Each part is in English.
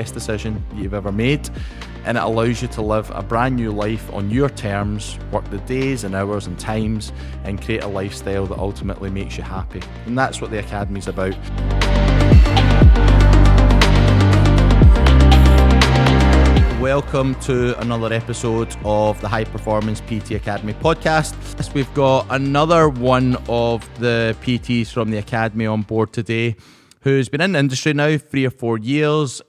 best decision you've ever made, and it allows you to live a brand new life on your terms, work the days and hours and times, and create a lifestyle that ultimately makes you happy. And that's what the Academy's about. Welcome to another episode of the High Performance PT Academy podcast. We've got another one of the PTs from the Academy on board today, who's been in the industry now 3 or 4 years.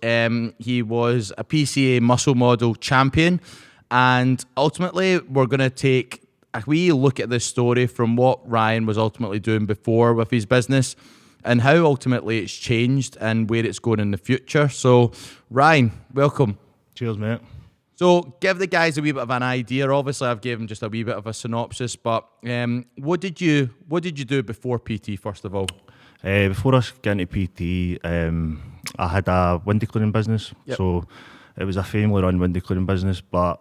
He was a PCA muscle model champion, and ultimately we're going to take a wee look at this story from what Ryan was ultimately doing before with his business and how ultimately it's changed and where it's going in the future. So Ryan, welcome. Cheers, mate. So give the guys a wee bit of an idea. Obviously, I've given just a wee bit of a synopsis, but what did you do before PT, first of all? Before I got into PT, I had a window cleaning business. Yep. So it was a family-run window cleaning business, but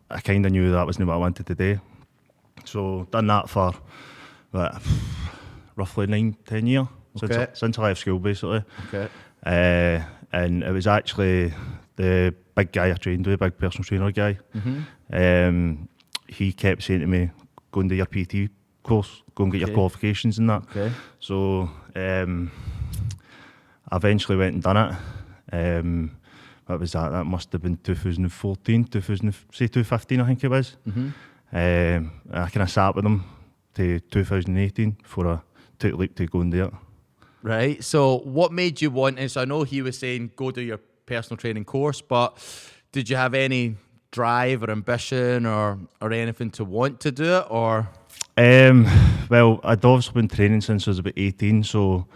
I kind of knew that wasn't what I wanted to do. So done that for roughly 9-10 years, okay, since I left school, basically. Okay. And it was actually the big guy I trained with, big personal trainer guy. Mm-hmm. He kept saying to me, go and do your PT course, go and get your qualifications and that. Okay. So I eventually went and done it. What was that? That must have been 2015, I think it was. Mm-hmm. I kind of sat with him to 2018 before I took the leap to go and do it. Right. So what made you want it? So I know he was saying go do your personal training course, but did you have any drive or ambition or anything to want to do it, or? Well, I'd obviously been training since I was about 18, so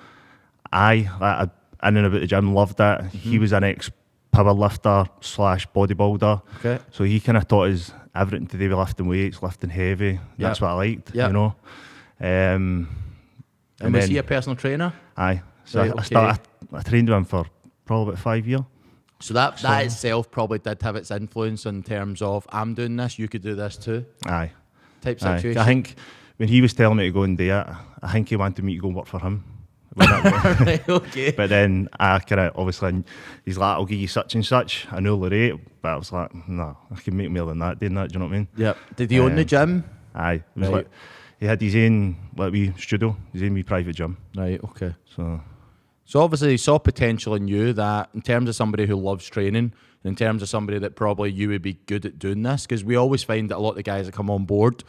I in and about the gym, loved it. Mm-hmm. He was an ex-power lifter / bodybuilder, okay. So he kind of taught us everything to do with lifting weights, lifting heavy. Yep. That's what I liked, you know. And was he a personal trainer? Aye. So right, I trained with him for probably about 5 years. So that itself probably did have its influence in terms of, I'm doing this, you could do this too. Aye. Type situation. I think when he was telling me to go and do it, I think he wanted me to go and work for him. Right, okay. But then I kind of, obviously, he's like, I'll give you such and such, I know the rate, but I was like, no, I can make more than that doing that, do you know what I mean? Yep. Did he own the gym? Aye. It was like, he had his own wee studio, his own wee private gym. Right, okay. So obviously he saw potential in you, that in terms of somebody who loves training, in terms of somebody that probably you would be good at doing this, because we always find that a lot of the guys that come on board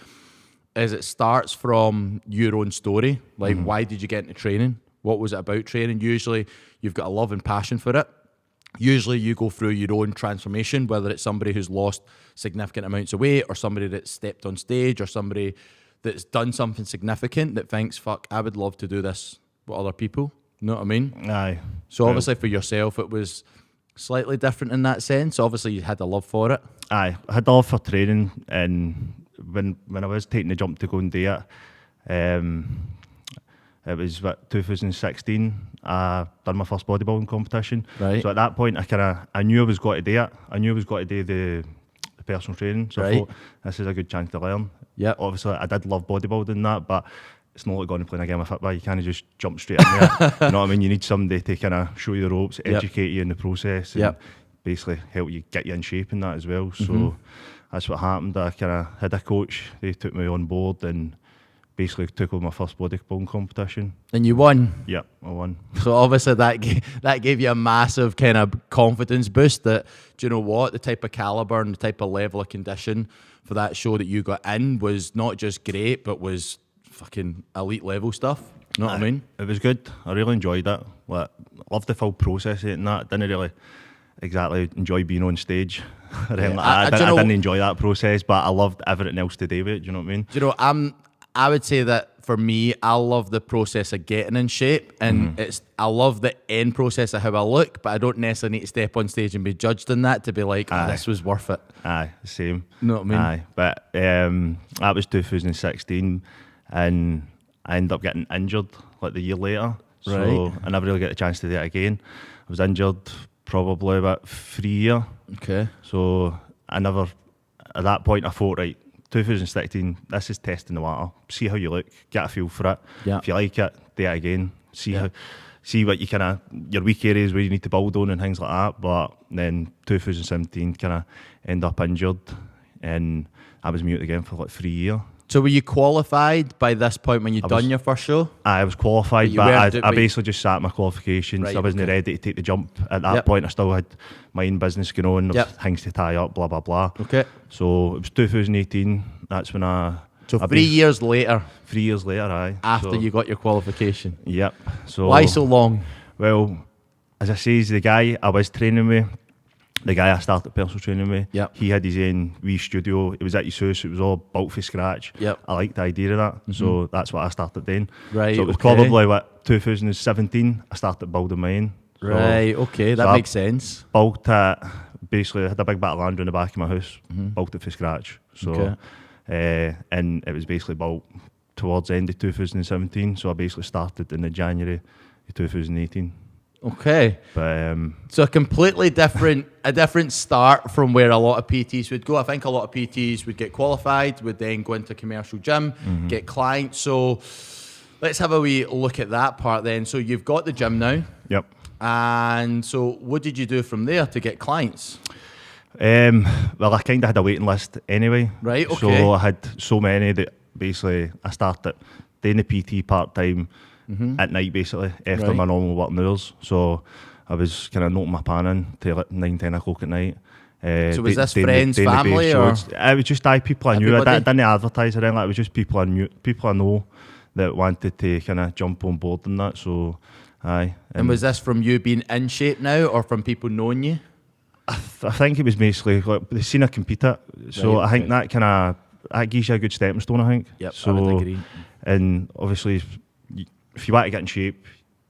is it starts from your own story. Like, why did you get into training? What was it about training? Usually you've got a love and passion for it. Usually you go through your own transformation, whether it's somebody who's lost significant amounts of weight or somebody that's stepped on stage or somebody that's done something significant that thinks, fuck, I would love to do this with other people. You know what I mean? Aye. So obviously for yourself it was slightly different in that sense. Obviously you had a love for it. Aye, I had a love for training, and when I was taking the jump to go and do it, it was 2016. I done my first bodybuilding competition. Right. So at that point I knew I was going to do it. I knew I was going to do the personal training. So I thought this is a good chance to learn. Yeah. Obviously I did love bodybuilding that, but it's not like going and playing a game of football. You can't just jump straight in there. You know what I mean? You need somebody to kind of show you the ropes, educate you in the process, and basically help you get you in shape and that as well. So that's what happened. I kind of had a coach. They took me on board and basically took over my first bodybuilding competition. And you won? Yeah, I won. So obviously that gave you a massive kind of confidence boost that, do you know what, the type of calibre and the type of level of condition for that show that you got in was not just great, but was fucking elite level stuff. You know what I mean? It was good. I really enjoyed it. Like, loved the full process of it and that. Didn't really exactly enjoy being on stage. I didn't enjoy that process, but I loved everything else to do with it. Do you know what I mean? Do you know, I would say that for me, I love the process of getting in shape, and I love the end process of how I look, but I don't necessarily need to step on stage and be judged in that to be like, this was worth it. Aye, same. You know what I mean? Aye, but that was 2016, and I ended up getting injured like the year later. So I never really get a chance to do it again. I was injured probably about 3 years. Okay. So at that point I thought, right, 2016, this is testing the water. See how you look, get a feel for it. Yeah. If you like it, do it again. See see what you kind of, your weak areas where you need to build on and things like that. But then 2017 kind of end up injured, and I was mute again for like 3 years. So were you qualified by this point when you'd done your first show? I was qualified, but I basically just sat my qualifications. Right, I wasn't ready to take the jump at that point. I still had my own business going on, there was things to tie up, blah, blah, blah. Okay. So it was 2018, that's when So 3 years later? 3 years later, aye. After you got your qualification? Yep. So why so long? Well, as I say, the guy I was training with, the guy I started personal training with, he had his own wee studio. It was at his house. It was all built from scratch. Yep. I liked the idea of that. So that's what I started doing. Right, so it was probably, 2017, I started building my own. So, right, okay, that makes sense. Built it, basically, I had a big bit of land in the back of my house, built it from scratch. So, and it was basically built towards the end of 2017. So I basically started in the January of 2018. Okay. But, so a completely different start from where a lot of PTs would go. I think a lot of PTs would get qualified, would then go into a commercial gym, get clients. So let's have a wee look at that part then. So you've got the gym now. Yep. And so what did you do from there to get clients? Well, I kind of had a waiting list anyway. Right, okay. So I had so many that basically I started doing the PT part-time at night, basically, after my normal working hours. So I was kind of noting my pan in till like 9-10 o'clock at night. So was this friends, family, or? It was just people I knew. I didn't advertise or anything. It was just people I knew, people I know that wanted to kind of jump on board and that. So, aye. And was this from you being in shape now, or from people knowing you? I think it was basically like they've seen I compete it. So I think that kind of that gives you a good stepping stone, I think. Yep, so, I would agree. And obviously, if you want to get in shape,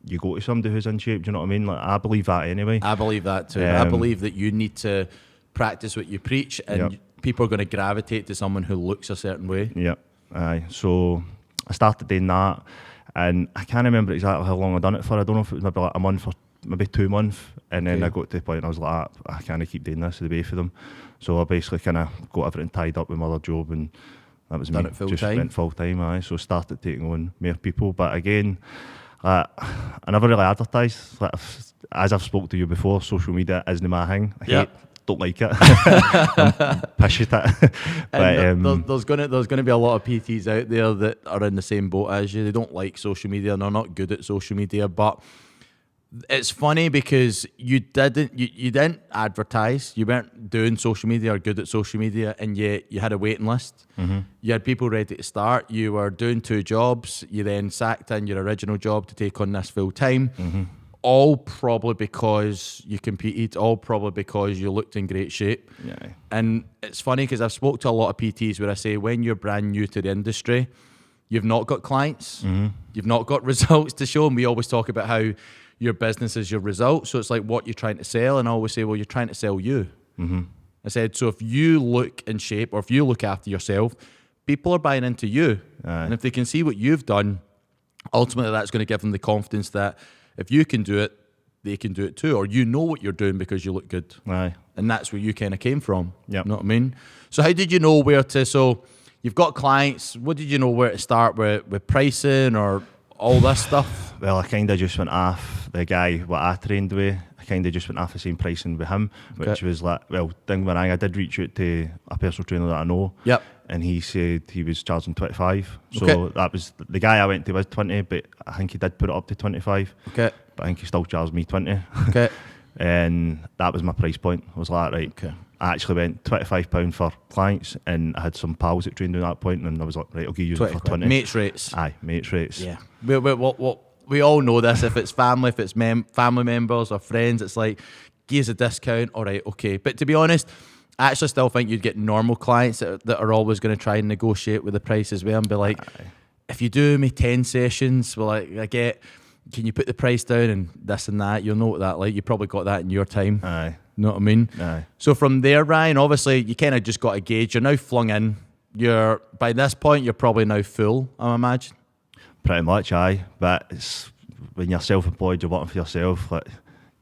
you go to somebody who's in shape. Do you know what I mean? Like, I believe that anyway. I believe that too. I believe that you need to practice what you preach, and people are going to gravitate to someone who looks a certain way. Yeah, aye. So I started doing that, and I can't remember exactly how long I done it for. I don't know if it was maybe like a month or maybe 2 months, and then I got to the point I was like, I can't keep doing this the way for them. So I basically kind of got everything tied up with my other job, and that was done me. It full just time? Went full time, aye. So started taking on more people, but again, I never really advertised. Like, as I've spoke to you before, social media isn't my thing. I don't like it. Pish at it. But, there's gonna be a lot of PTs out there that are in the same boat as you. They don't like social media and they're not good at social media. But it's funny because you didn't advertise. You weren't doing social media or good at social media, and yet you had a waiting list. You had people ready to start. You were doing 2 jobs. You then sacked in your original job to take on this full time. All probably because you competed, all probably because you looked in great shape. Yeah. And it's funny because I've spoke to a lot of PTs where I say, when you're brand new to the industry, you've not got clients, you've not got results to show. And we always talk about how your business is your result. So it's like what you're trying to sell. And I always say, well, you're trying to sell you. I said, so if you look in shape or if you look after yourself, people are buying into you. And if they can see what you've done, ultimately that's going to give them the confidence that if you can do it, they can do it too. Or you know what you're doing because you look good. Aye. And that's where you kind of came from. Yep. You know what I mean? So how did you know where to... So you've got clients. What did you know where to start with pricing or all this stuff? Well, I kind of just went off the guy what I trained with. I kind of just went off the same pricing with him, which was like, well, ding when I did reach out to a personal trainer that I know. Yep. And he said he was charging 25. So that was, the guy I went to was 20, but I think he did put it up to 25. Okay. But I think he still charged me 20. Okay. And that was my price point. I was like, right, I actually went £25 for clients, and I had some pals that trained at that point, and I was like, right, I'll give you it for 20. Mates rates. Aye, mates rates. Yeah. We all know this. If it's family, if it's family members or friends, it's like, give us a discount. All right, okay. But to be honest, I actually still think you'd get normal clients that are always going to try and negotiate with the price as well and be like, if you do me 10 sessions, well, can you put the price down and this and that? You'll know what that like. You probably got that in your time. Aye. Know what I mean? Aye. So from there, Ryan, obviously you kind of just got a gauge. You're now flung in. By this point, you're probably now full, I imagine. Pretty much, aye. But it's, when you're self-employed, you're working for yourself. Like,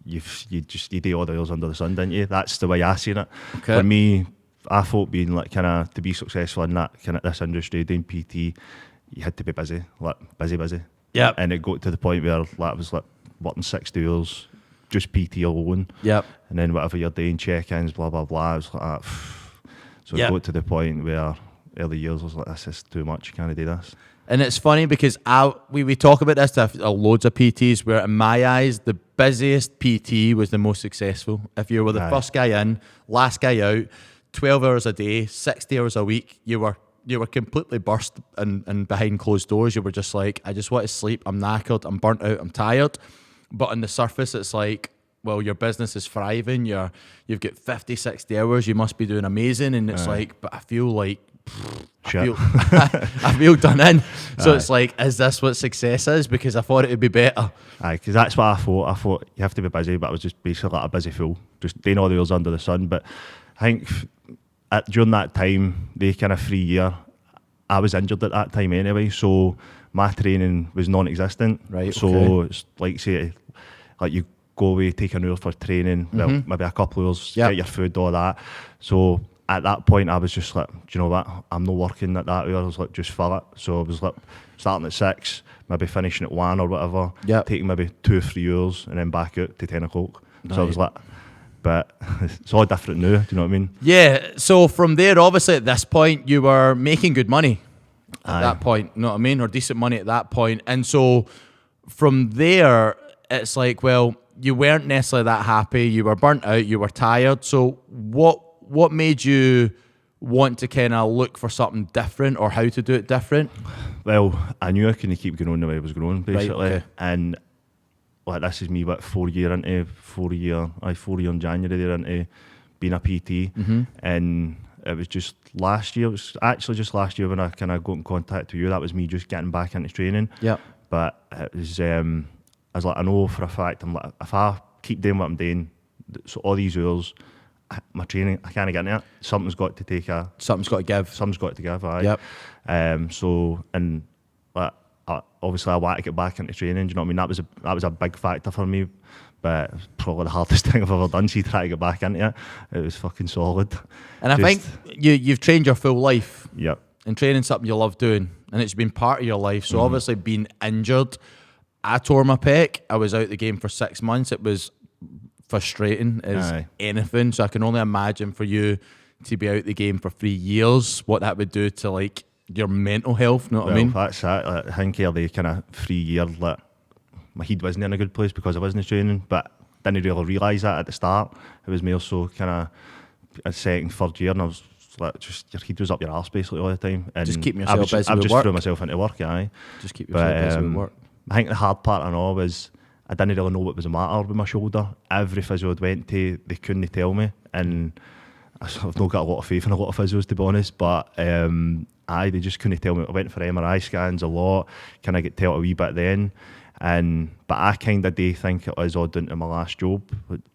you do all the hours under the sun, didn't you? That's the way I seen it. Okay. For me, I thought being like kind of to be successful in that kind of this industry, doing PT, you had to be busy, like busy. Yeah. And it got to the point where like, I was like working 60 hours, just PT alone. Yep. And then whatever you're doing, check-ins, blah, blah, blah. It was like that. So it got to the point where early years I was like, this is too much, you can't do this. And it's funny because we talk about this to loads of PTs, where in my eyes, the busiest PT was the most successful. If you were the first guy in, last guy out, 12 hours a day, 60 hours a week, you were completely burst and behind closed doors. You were just like, I just want to sleep, I'm knackered, I'm burnt out, I'm tired. But on the surface, it's like, well, your business is thriving, you've got 50, 60 hours, you must be doing amazing. And it's like, but I feel like, I feel done in. So it's like, is this what success is? Because I thought it would be better. Because that's what I thought. I thought you have to be busy, but I was just basically like a busy fool, just doing all the hours under the sun. But I think during that time, the kind of 3 year, I was injured at that time anyway, so my training was non-existent. Right. So it's like, say, like you go away, take an hour for training, well, maybe a couple of hours, get your food, all that. So at that point, I was just like, do you know what? I'm not working at that hour. I was like, just fill it. So I was like, starting at 6, maybe finishing at 1 or whatever, taking maybe 2 or 3 hours, and then back out to 10 o'clock. Right. So I was like, but it's all different now, do you know what I mean? Yeah, so from there, obviously at this point, you were making good money at that point, you know what I mean? Or decent money at that point. And so from there, it's like, well, you weren't necessarily that happy, you were burnt out, you were tired. So what made you want to kind of look for something different or how to do it different? Well, I knew I couldn't keep going the way I was growing, basically. Right, okay. And like, this is me, 4 year in January there into being a PT. And it was just last year, it was actually just last year when I kind of got in contact with you. That was me just getting back into training. Yeah. But it was, I was like, I know for a fact, I'm like, if I keep doing what I'm doing, so all these hours, my training, I can't get into it. Something's got to give. Aye. Yep. So, and like, obviously I want to get back into training, do you know what I mean? That was a big factor for me, but it's probably the hardest thing I've ever done. See, try to get back into it. It was fucking solid. And I think you've trained your full life. Yep. And training's something you love doing, and it's been part of your life. So obviously being injured, I tore my pec. I was out the game for 6 months. It was frustrating as anything. So I can only imagine for you to be out the game for 3 years, what that would do to like your mental health. You know what I mean? That's it. Like, I think the kind of 3 year, like, my head wasn't in a good place because I wasn't training, but didn't really realise that at the start. It was more so kind of a second, third year, and I was like, just your head was up your arse basically all the time. And just keeping yourself busy with work. I just threw myself into work, Just keep yourself busy with work. I think the hard part I know was I didn't really know what was the matter with my shoulder. Every physio I went to, they couldn't tell me, and I've not got a lot of faith in a lot of physios, to be honest, but they just couldn't tell me. I went for MRI scans a lot, kind of get told a wee bit then, but I kind of do think it was all down to my last job,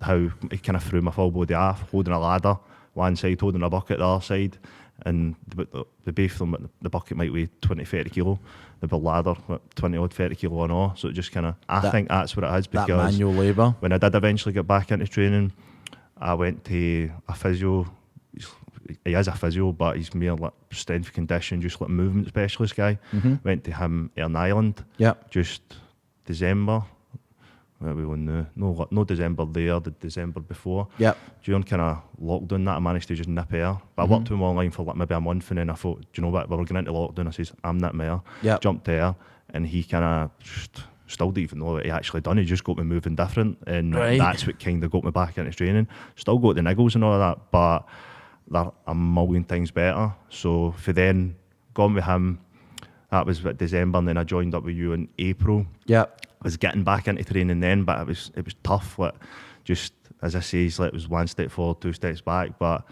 how it kind of threw my full body off, holding a ladder one side, holding a bucket the other side, and the both of them, the bucket might weigh 20, 30 kilo, the ladder 20 odd 30 kilo and all, so it just kind of, I think that's what it is, because that manual labour. When I did eventually get back into training, I went to a physio. He is a physio, but he's more like strength condition, just like movement specialist guy. Went to him in Ireland. Just December. Where we won no December there, the December before. During kind of lockdown, that I managed to just nip here. But I worked with him online for like maybe a month, and then I thought, do you know what? We were going into lockdown. I says, I'm nipping here. Jumped there, and he kind of still don't even know what he actually done. He just got me moving different, and that's what kind of got me back into training. Still got the niggles and all of that, but they're a million times better. So for then, gone with him, that was December, and then I joined up with you in April. I was getting back into training then, but it was tough. Like, just as I say, it was one step forward, 2 steps back, but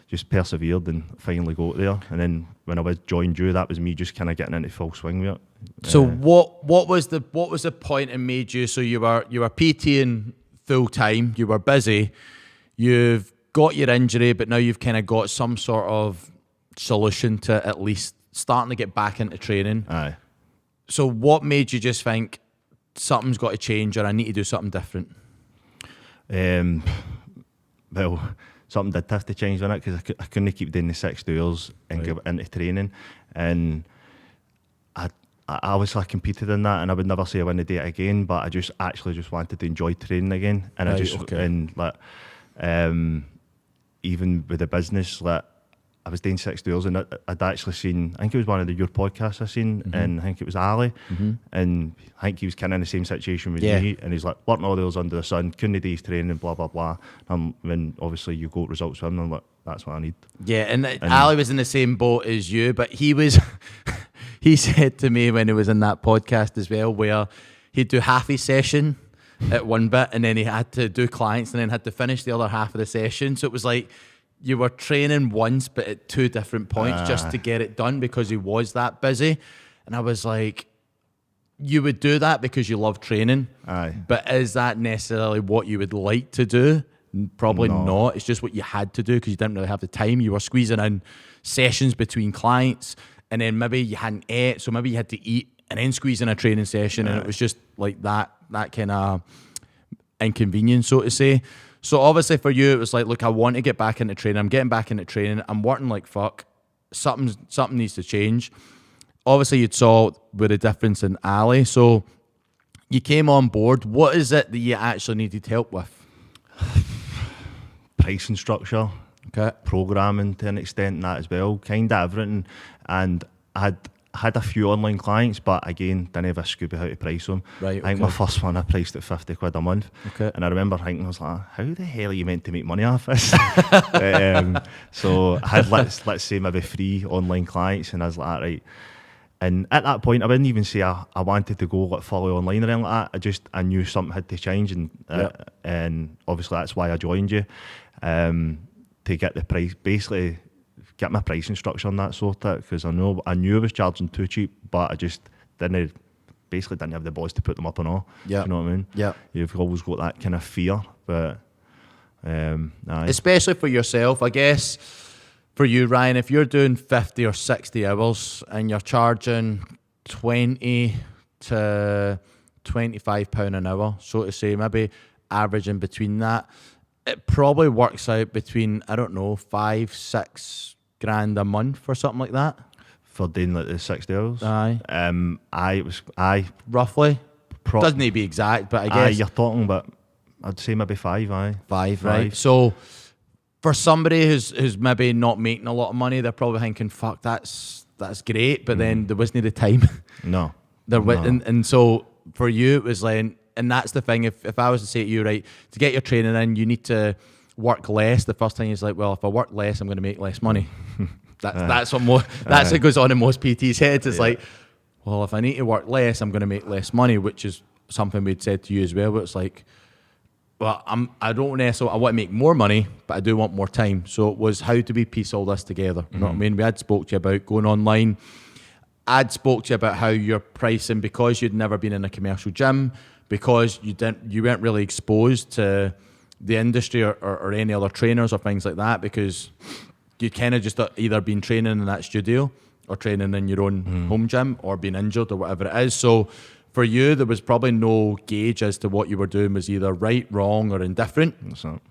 just persevered and finally got there. And then when I joined you, that was me just kind of getting into full swing with it. So what was the point that made you? So you were PTing full time, you were busy, you've got your injury, but now you've kind of got some sort of solution to at least starting to get back into training. So what made you just think something's got to change, or I need to do something different? Well, something did have to change on it, because I couldn't keep doing the 6 hours and get into training. And I obviously competed in that, and I would never say I win the day again, but I just wanted to enjoy training again, and and like even with the business, like I was doing 6 hours, and I'd actually seen, I think it was one of your podcasts I seen, and I think it was Ali, and I think he was kind of in the same situation with me, and he's like, working all the hours under the sun, couldn't do his training, blah, blah, blah. When obviously you got results from them, like, that's what I need. Yeah, and Ali was in the same boat as you, but he was, he said to me when he was in that podcast as well, where he'd do half his session at one bit, and then he had to do clients, and then had to finish the other half of the session. So it was like, you were training once, but at 2 different points just to get it done because he was that busy. And I was like, you would do that because you love training. But is that necessarily what you would like to do? Probably not. It's just what you had to do because you didn't really have the time. You were squeezing in sessions between clients, and then maybe you hadn't ate, so maybe you had to eat and then squeeze in a training session, and it was just like that kind of inconvenience, so to say. So obviously for you, it was like, look, I want to get back into training. I'm getting back into training. I'm working like fuck. Something needs to change. Obviously, you saw with the difference in Ali. So you came on board. What is it that you actually needed help with? Pricing structure. Okay. Programming to an extent, that as well. Kind of everything. And I had a few online clients, but again, didn't have a scoop of how to price them. Right, I think my first one I priced at 50 quid a month. Okay. And I remember thinking, I was like, how the hell are you meant to make money off this? So I had, let's say, maybe 3 online clients, and I was like, right. And at that point, I wouldn't even say I wanted to go like fully online or anything like that. I knew something had to change, and obviously that's why I joined you, to get the price, basically get my pricing structure on that sort of, because I knew I was charging too cheap, but I just didn't have the balls to put them up and all. Yeah. You know what I mean? Yeah. You've always got that kind of fear, but especially for yourself, I guess. For you, Ryan, if you're doing 50 or 60 hours and you're charging 20 to £25 an hour, so to say, maybe averaging between that, it probably works out between, I don't know, 5-6 grand a month or something like that. For doing like the 60 hours? Aye. Roughly? Doesn't need to be exact, but I guess. You're talking about, I'd say maybe 5, aye. 5, right? So for somebody who's maybe not making a lot of money, they're probably thinking, fuck, that's great, but then there wasn't the time. No. And so for you, it was like, and that's the thing, if I was to say to you, right, to get your training in, you need to work less. The first thing is like, well, if I work less, I'm going to make less money. That's what goes on in most PTs' heads. It's like, well, if I need to work less, I'm going to make less money, which is something we'd said to you as well. But it's like, well, I don't necessarily, I want to make more money, but I do want more time. So it was, how do we piece all this together? You know what I mean? We had spoke to you about going online. I'd spoke to you about how you're pricing, because you'd never been in a commercial gym, because you weren't really exposed to the industry or any other trainers or things like that, because you'd kind of just either been training in that studio or training in your own home gym or being injured or whatever it is. So for you, there was probably no gauge as to what you were doing was either right, wrong, or indifferent. That's not.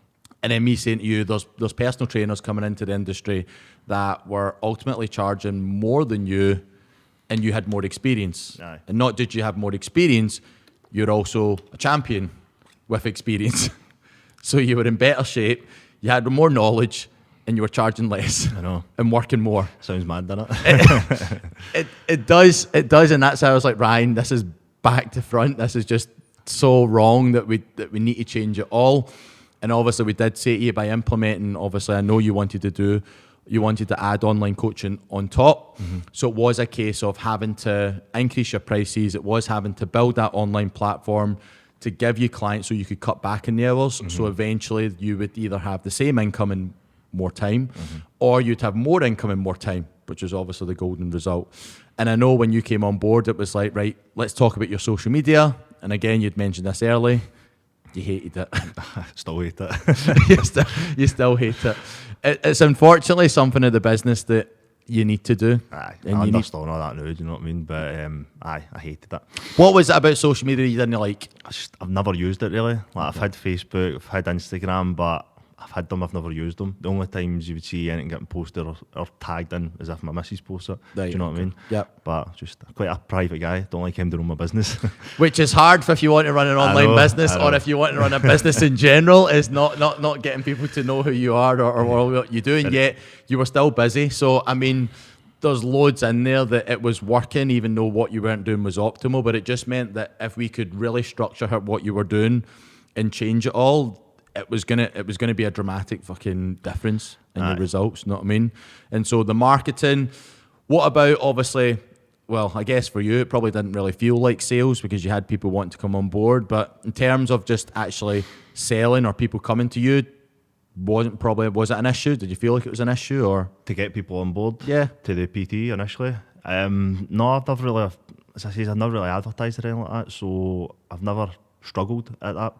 And then me saying to you, there's personal trainers coming into the industry that were ultimately charging more than you, and you had more experience. Aye. And not did you have more experience, you're also a champion with experience. So you were in better shape, you had more knowledge, and you were charging less. I know. And working more. Sounds mad, doesn't it? It does, and that's how I was like, Ryan, this is back to front. This is just so wrong that we need to change it all. And obviously we did say to you, by implementing, obviously I know you wanted to add online coaching on top. So it was a case of having to increase your prices. It was having to build that online platform to give you clients so you could cut back in the hours. So eventually you would either have the same income and more time, or you'd have more income and more time, which is obviously the golden result. And I know when you came on board, it was like, right, let's talk about your social media. And again, you'd mentioned this early. You hated it. Still hate it. you still hate it. It's unfortunately something in the business that you need to do. Aye, I understand all that now, do you know what I mean? But I hated it. What was it about social media you didn't like? I've never used it really. Like, I've had Facebook, I've had Instagram, but I've had them, I've never used them. The only times you would see anything getting posted or tagged in is if my missus posts it. Do you know what I mean? Yep. But just quite a private guy. Don't like him to run my business. Which is hard if you want to run an online business, or if you want to run a business in general, is not getting people to know who you are or what you do, and yet you were still busy. So, I mean, there's loads in there that it was working, even though what you weren't doing was optimal, but it just meant that if we could really structure what you were doing and change it all, it was gonna be a dramatic fucking difference in your results, you know what I mean? And so the marketing, what about, obviously, well, I guess for you it probably didn't really feel like sales because you had people wanting to come on board, but in terms of just actually selling or people coming to you, was it an issue? Did you feel like it was an issue, or to get people on board? Yeah. To the PT initially. No, I've never really, as I say, I've never really advertised or anything like that, so I've never struggled at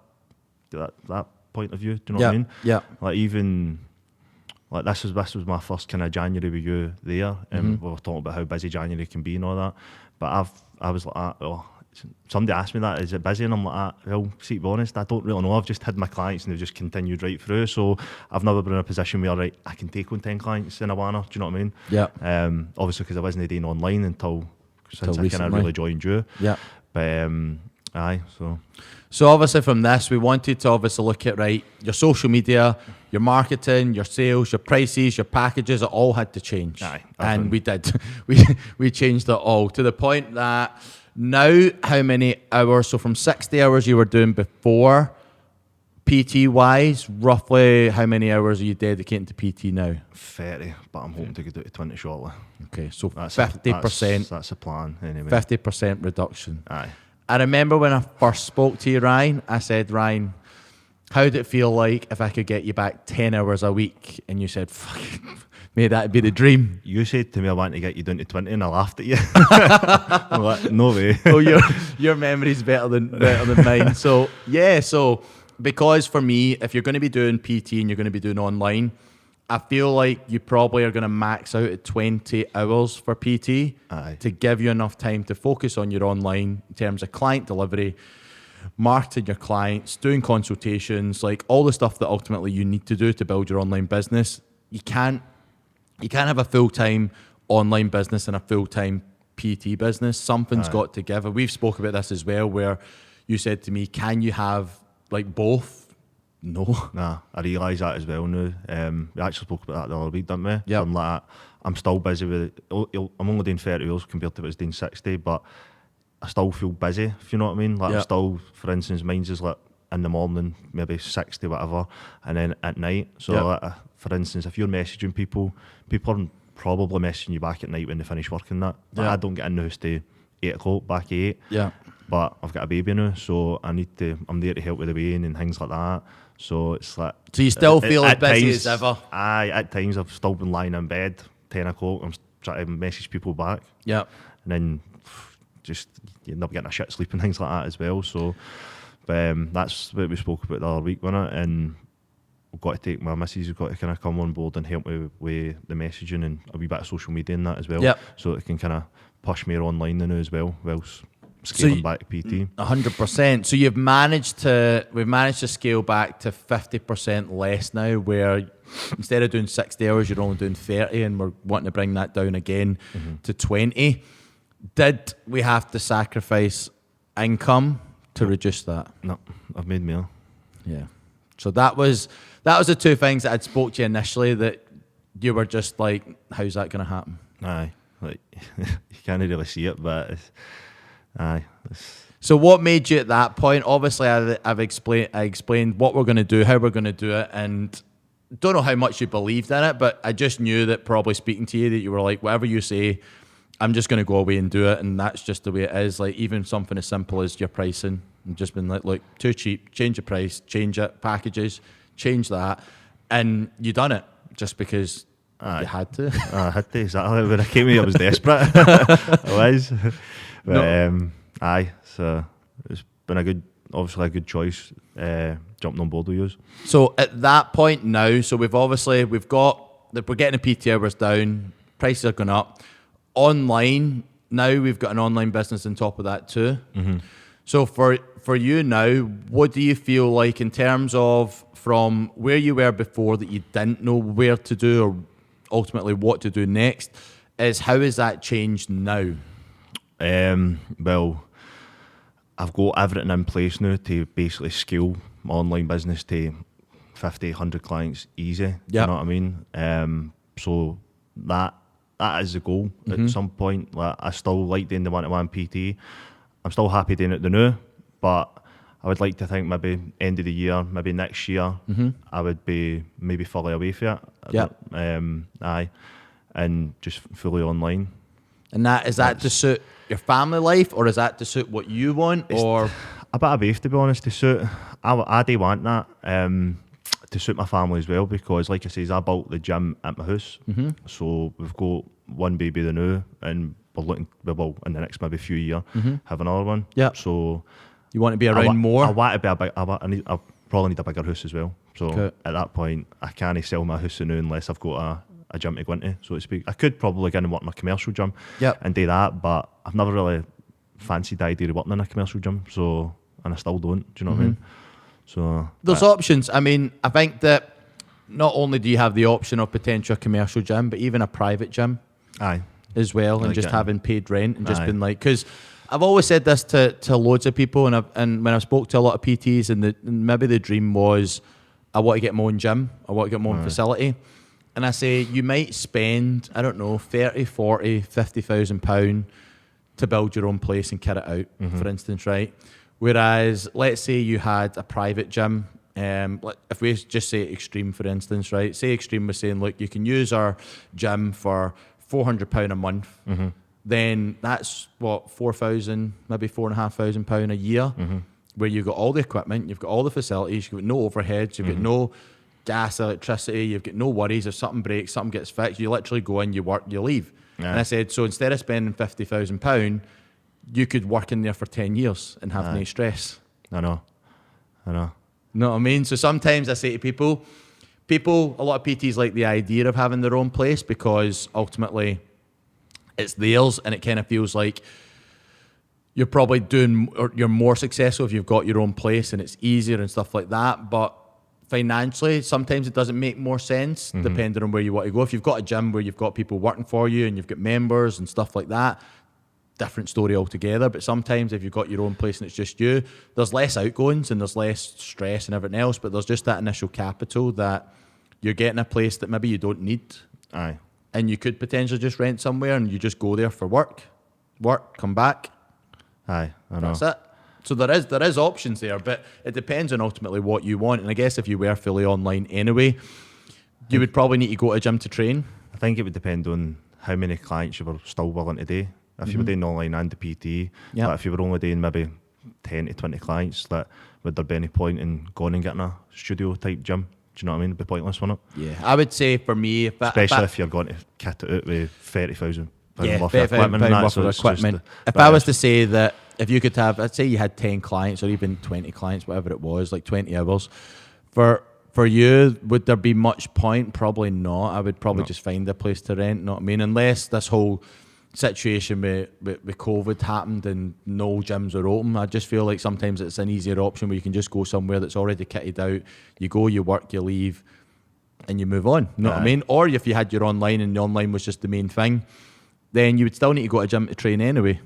that point of view. Do you know what I mean? Yeah. Like, even like this was my first kind of January with you there, and we were talking about how busy January can be and all that. But I was like, somebody asked me that, is it busy? And I'm like, well, see, to be honest, I don't really know. I've just had my clients and they've just continued right through. So I've never been in a position where, right, I can take on 10 clients in a banner. Do you know what I mean? Yeah. Obviously, because I wasn't doing online since I kind of really joined you. Yeah. But So obviously from this, we wanted to obviously look at, right, your social media, your marketing, your sales, your prices, your packages, it all had to change. And we did. We changed it all to the point that now, how many hours, so from 60 hours you were doing before, PT-wise, roughly how many hours are you dedicating to PT now? 30, but I'm hoping to get to 20 shortly. Okay, so that's 50%. That's the plan, anyway. 50% reduction. Aye. I remember when I first spoke to you, Ryan, I said, Ryan, how did it feel like if I could get you back 10 hours a week? And you said, fuck, may that be the dream. You said to me, I want to get you down to 20, and I laughed at you. I'm like, no way. Oh, your memory's better than mine. So, yeah, because for me, if you're going to be doing PT and you're going to be doing online, I feel like you probably are going to max out at 20 hours for PT to give you enough time to focus on your online in terms of client delivery, marketing your clients, doing consultations, like all the stuff that ultimately you need to do to build your online business. You can't have a full-time online business and a full-time PT business. Something's got to give. We've spoke about this as well, where you said to me, can you have like both? No. Nah, I realise that as well now. We actually spoke about that the other week, didn't we? Yeah. I'm like, I'm still busy with it. I'm only doing 30 hours compared to if I was doing 60, but I still feel busy, if you know what I mean. Like, I'm still, for instance, mine's is like in the morning, maybe 60, whatever, and then at night. So, like, for instance, if you're messaging people are probably messaging you back at night when they finish work and that. Like, I don't get in the house till 8 o'clock, back at 8. Yeah. But I've got a baby now, so I'm there to help with the weighing and things like that. So it's like... So you still feel as busy as ever? Aye, at times I've still been lying in bed, 10 o'clock, I'm trying to message people back. Yeah. And then just you end up getting a shit sleep and things like that as well. So that's what we spoke about the other week, wasn't it? And we've got to take my missus, we've got to kind of come on board and help me with the messaging and a wee bit of social media and that as well. Yep. So it can kind of push me online now as well, whilst scaling back to PT. 100%. So we've managed to scale back to 50% less now, where instead of doing 60 hours, you're only doing 30, and we're wanting to bring that down again to 20. Did we have to sacrifice income to reduce that? No, I've made meal. Yeah. So that was the two things that I'd spoke to you initially that you were just like, how's that going to happen? Aye, like you can't really see it, but So what made you at that point? Obviously, I explained what we're going to do, how we're going to do it, and don't know how much you believed in it, but I just knew that probably speaking to you that you were like, whatever you say, I'm just going to go away and do it, and that's just the way it is. Like, even something as simple as your pricing, I've just been like, look, too cheap, change the price, change it, packages, change that, and you done it just because you had to. I had to, exactly. When I came here, I was desperate. I was. But, so it's been obviously a good choice jumping on board with you. So at that point now, so we're getting the PT hours down, prices are going up. Online, now we've got an online business on top of that too. So for you now, what do you feel like in terms of from where you were before that you didn't know where to do or ultimately what to do next, is how has that changed now? Well, I've got everything in place now to basically scale my online business to 50, 100 clients easy. You know what I mean? So that is the goal at some point. Like, I still like doing the one-to-one PT. I'm still happy doing it now, but I would like to think maybe end of the year, maybe next year, I would be maybe fully away from it. And just fully online. And is that to suit your family life, or is that to suit what you want, or a bit of both, to be honest? To suit, I do want that. To suit my family as well, because like I say, I built the gym at my house, so we've got one baby the now, and we're looking, well, in the next maybe few years, have another one. Yeah. So you want to be around more? I want to be a big. I probably need a bigger house as well. So at that point, I can't sell my house now unless I've got a gym to go into, so to speak. I could probably go in and work in a commercial gym and do that, but I've never really fancied the idea of working in a commercial gym. So, and I still don't. Do you know what I mean? So there's options. I mean, I think that not only do you have the option of potential commercial gym, but even a private gym. As well, and just having paid rent and just been like, because I've always said this to loads of people, and when I've spoke to a lot of PTs, and maybe the dream was, I want to get my own gym, I want to get my own facility, and I say you might spend, I don't know, 30, 40, 50,000 £50,000 to build your own place and kit it out, for instance, right? Whereas, let's say you had a private gym. If we just say Extreme, for instance, right? Say Extreme was saying, look, you can use our gym for £400 a month, then that's what, 4,000, maybe £4,500 a year, where you've got all the equipment, you've got all the facilities, you've got no overheads, you've got no gas, electricity, you've got no worries. If something breaks, something gets fixed, you literally go in, you work, you leave. And I said, so instead of spending £50,000, you could work in there for 10 years and have no stress. I know. Know what I mean? So sometimes I say to people, a lot of PTs like the idea of having their own place because ultimately it's theirs, and it kind of feels like you're probably you're more successful if you've got your own place and it's easier and stuff like that. But financially, sometimes it doesn't make more sense depending on where you want to go. If you've got a gym where you've got people working for you and you've got members and stuff like that, different story altogether. But sometimes if you've got your own place and it's just you, there's less outgoings and there's less stress and everything else, but there's just that initial capital that you're getting a place that maybe you don't need. And you could potentially just rent somewhere and you just go there for work, come back. I know. That's it. So there is options there, but it depends on ultimately what you want. And I guess if you were fully online anyway, you would probably need to go to a gym to train. I think it would depend on how many clients you were still willing to do. If you were doing online and the PT, like if you were only doing maybe 10 to 20 clients, would there be any point in going and getting a studio type gym? Do you know what I mean? It'd be pointless, wouldn't it? Yeah, I would say for me, especially if you're going to kit it out with £30,000 worth of equipment. If I was to say that if you could have, I'd say you had 10 clients or even 20 clients, whatever it was, like 20 hours, for you, would there be much point? Probably not. I would probably just find a place to rent, know what I mean? Unless this whole situation with COVID happened and no gyms are open, I just feel like sometimes it's an easier option where you can just go somewhere that's already kitted out. You go, you work, you leave, and you move on. You know what I mean? Or if you had your online and the online was just the main thing, then you would still need to go to a gym to train anyway.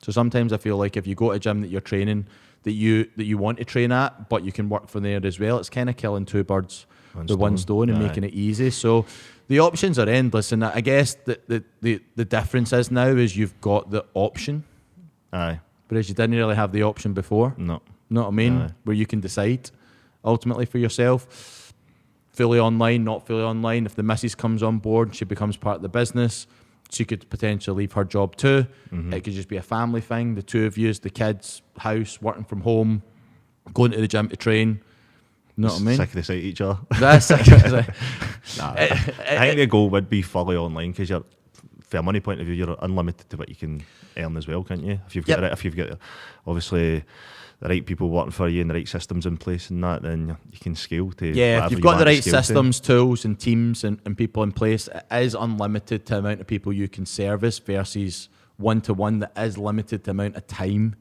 So sometimes I feel like if you go to a gym that you're training, that you want to train at, but you can work from there as well, it's kind of killing two birds with one stone and making it easy. So the options are endless, and I guess the difference is now is you've got the option. Whereas you didn't really have the option before. No. Know what I mean? Where you can decide ultimately for yourself. Fully online, not fully online. If the missus comes on board, she becomes part of the business. She could potentially leave her job too. It could just be a family thing. The two of you, the kids, house, working from home, going to the gym to train. You know what I mean? Sick of the sight of each other. That's sick of the sight. I think the goal would be fully online because you're, from a money point of view, you're unlimited to what you can earn as well, can't you? If you've got obviously the right people working for you and the right systems in place and that, then you can scale to if you've got the right systems, tools and teams and people in place, it is unlimited to the amount of people you can service versus one-to-one that is limited the amount of time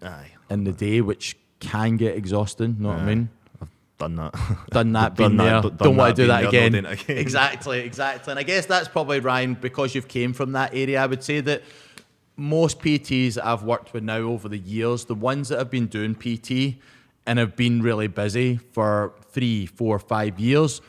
in the day, which can get exhausting. Know what I mean? Done that. Been there. Don't want to do that again. Again. Exactly. And I guess that's probably, Ryan, because you've came from that area, I would say that most PTs that I've worked with now over the years, the ones that have been doing PT and have been really busy for 3, 4, 5 years,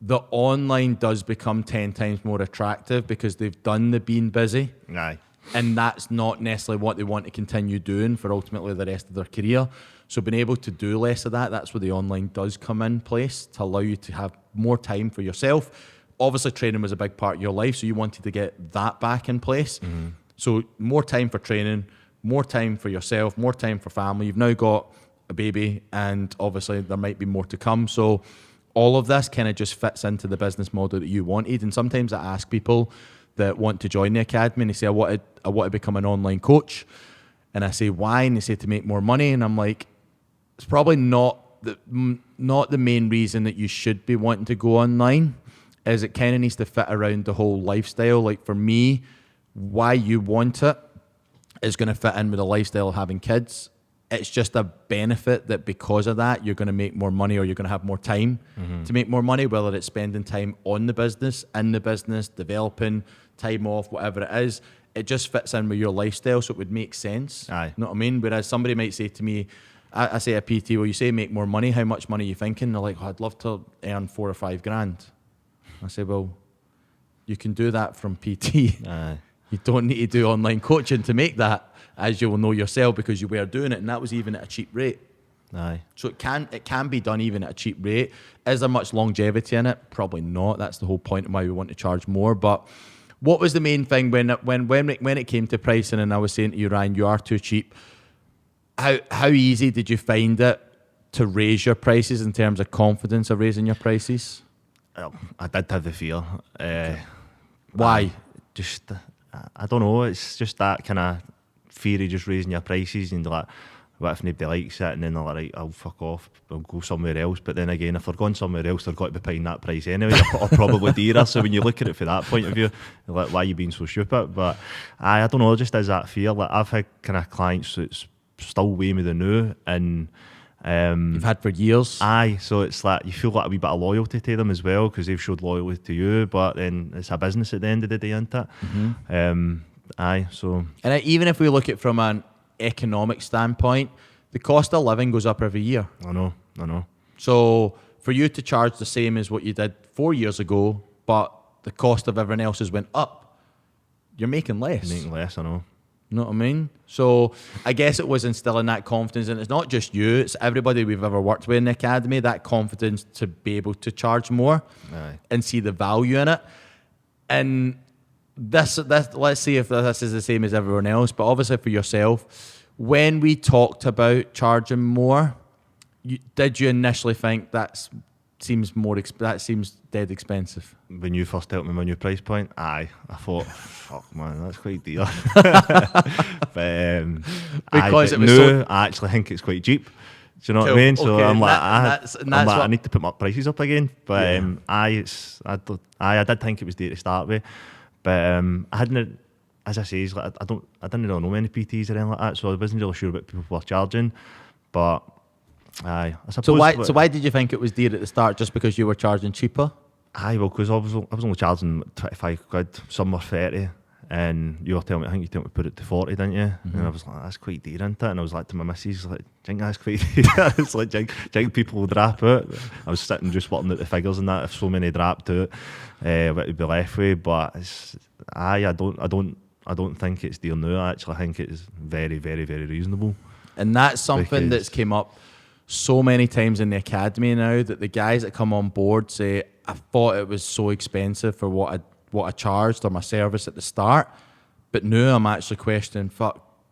the online does become 10 times more attractive because they've done the being busy. Aye. And that's not necessarily what they want to continue doing for ultimately the rest of their career. So being able to do less of that, that's where the online does come in place to allow you to have more time for yourself. Obviously, training was a big part of your life, so you wanted to get that back in place. Mm-hmm. So more time for training, more time for yourself, more time for family. You've now got a baby, and obviously there might be more to come. So all of this kind of just fits into the business model that you wanted. And sometimes I ask people that want to join the academy, and they say, I want to become an online coach. And I say, why? And they say, to make more money. And I'm like, it's probably not the main reason that you should be wanting to go online, is it kind of needs to fit around the whole lifestyle. Like for me, why you want it is going to fit in with the lifestyle of having kids. It's just a benefit that because of that, you're going to make more money, or you're going to have more time to make more money, whether it's spending time on the business, in the business, developing, time off, whatever it is. It just fits in with your lifestyle, so it would make sense. Aye. You know what I mean? Whereas somebody might say to me, I say a PT, well, you say make more money, how much money are you thinking? They're like, I'd love to earn 4 or 5 grand. I say, well, you can do that from PT. Aye. You don't need to do online coaching to make that, as you will know yourself, because you were doing it, and that was even at a cheap rate. Aye. So it can be done even at a cheap rate. Is there much longevity in it? Probably not. That's the whole point of why we want to charge more. But what was the main thing when it came to pricing, and I was saying to you, Ryan, you are too cheap? How easy did you find it to raise your prices in terms of confidence of raising your prices? I did have the fear. Why? I don't know. It's just that kind of fear of just raising your prices, and like, what if nobody likes it? And then they're like, I'll fuck off, I'll go somewhere else. But then again, if they're going somewhere else, they're got to be paying that price anyway, or probably dearer. So when you look at it from that point of view, you're like, why are you being so stupid? But I don't know, just as that fear. Like, I've had kind of clients that's still way me the new, and you've had for years. Aye, so it's like you feel like a wee bit of loyalty to them as well, because they've showed loyalty to you. But then it's a business at the end of the day, isn't it? Mm-hmm. Aye, so. And even if we look at it from an economic standpoint, the cost of living goes up every year. I know. So for you to charge the same as what you did 4 years ago, but the cost of everyone else has went up, you're making less. I know. You know what I mean? So I guess it was instilling that confidence, and it's not just you, it's everybody we've ever worked with in the academy, that confidence to be able to charge more. Aye. And see the value in it. And this let's see if this is the same as everyone else, but obviously for yourself, when we talked about charging more, did you initially think that seems dead expensive? When you first told me my new price point, I thought, fuck man, that's quite dear. But, because it was I actually think it's quite cheap. Do you know what I mean? So okay, I'm like, I need to put my prices up again. But I did think it was dear to start with. But I hadn't, as I say, like, I didn't really know many PTs or anything like that, so I wasn't really sure what people were charging. But I suppose. So why did you think it was dear at the start? Just because you were charging cheaper? Aye, well, because I was only charging 25 quid, some were 30, and you were telling me, I think you told me to put it to 40, didn't you? Mm-hmm. And I was like, that's quite dear, isn't it? And I was like to my missus, like, do you think that's quite dear? It's like, do you think people will drop out? I was sitting just working at the figures and that, if so many dropped out, what would be left with. But I don't think it's dear now. I actually think it's very, very, very reasonable. And that's something that's came up so many times in the academy now, that the guys that come on board say, I thought it was so expensive for what I charged or my service at the start, but now I'm actually questioning,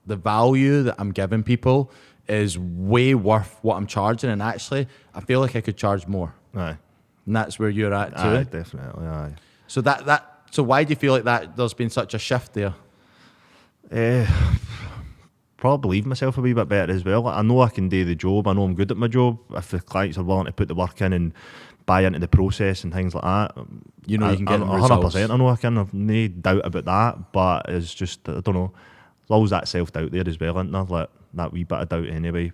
the value that I'm giving people is way worth what I'm charging, and actually I feel like I could charge more. Aye. And that's where you're at too. Aye, definitely. Aye. So why do you feel like that there's been such a shift there? Probably believe myself a wee bit better as well. Like, I know I can do the job. I know I'm good at my job. If the clients are willing to put the work in and buy into the process and things like that, you can get 100%. I know I can. I've no doubt about that. But it's just, I don't know. always that self-doubt there as well, isn't there? Like, that wee bit of doubt anyway.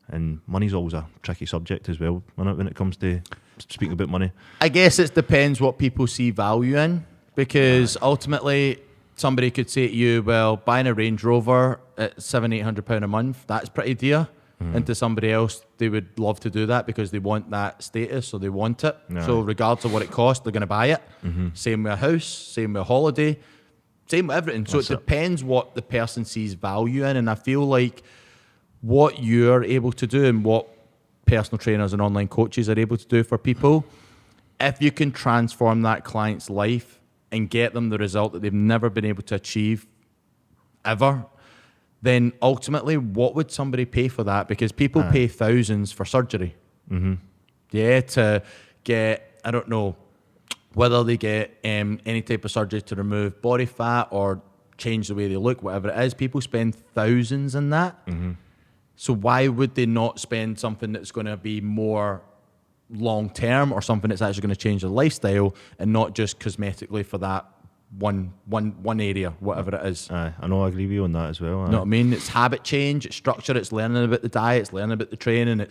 And money's always a tricky subject as well, isn't it, when it comes to speaking about money? I guess it depends what people see value in, because ultimately somebody could say to you, well, buying a Range Rover at £700-800 a month, that's pretty dear. And to somebody else, they would love to do that because they want that status, or they want it. So regardless of what it costs, they're going to buy it. Same with a house, same with a holiday, same with everything. So it depends what the person sees value in. And I feel like what you're able to do and what personal trainers and online coaches are able to do for people, if you can transform that client's life and get them the result that they've never been able to achieve ever, then ultimately, what would somebody pay for that? Because people pay thousands for surgery. Yeah, to get, I don't know, whether they get any type of surgery to remove body fat or change the way they look, whatever it is. People spend thousands in that. So why would they not spend something that's going to be more long-term, or something that's actually going to change their lifestyle, and not just cosmetically for that one area, whatever it is. I know, I agree with you on that as well. You know what I mean? It's habit change, it's structure, it's learning about the diet, it's learning about the training.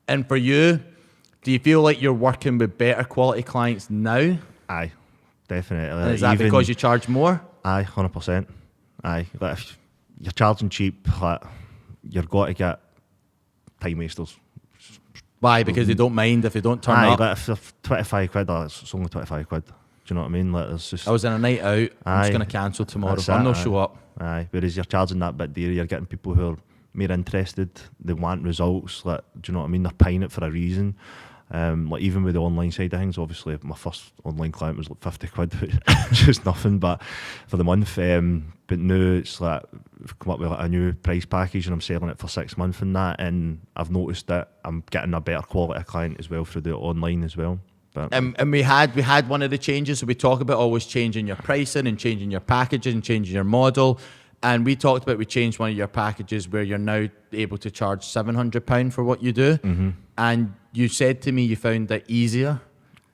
And for you, do you feel like you're working with better quality clients now? Aye, definitely. And is that because you charge more? Aye, 100%. Aye, like, if you're charging cheap, like, you've got to get time wasters. Why? Because they don't mind if they don't turn up? Like, if 25 quid, it's only 25 quid. Do you know what I mean? Like, it's just, I was in a night out, I'm just going to cancel tomorrow. I'm not show up. Aye, whereas you're charging that bit dear, you're getting people who are more interested, they want results. Like, do you know what I mean? They're paying it for a reason. Like, even with the online side of things, obviously my first online client was like 50 quid, which is nothing, but for the month. But now it's like, we've come up with like a new price package and I'm selling it for 6 months and that, and I've noticed that I'm getting a better quality client as well through the online as well. And we had one of the changes. So we talk about always changing your pricing and changing your packaging and changing your model. And we talked about, we changed one of your packages where you're now able to charge £700 for what you do. And you said to me you found that easier.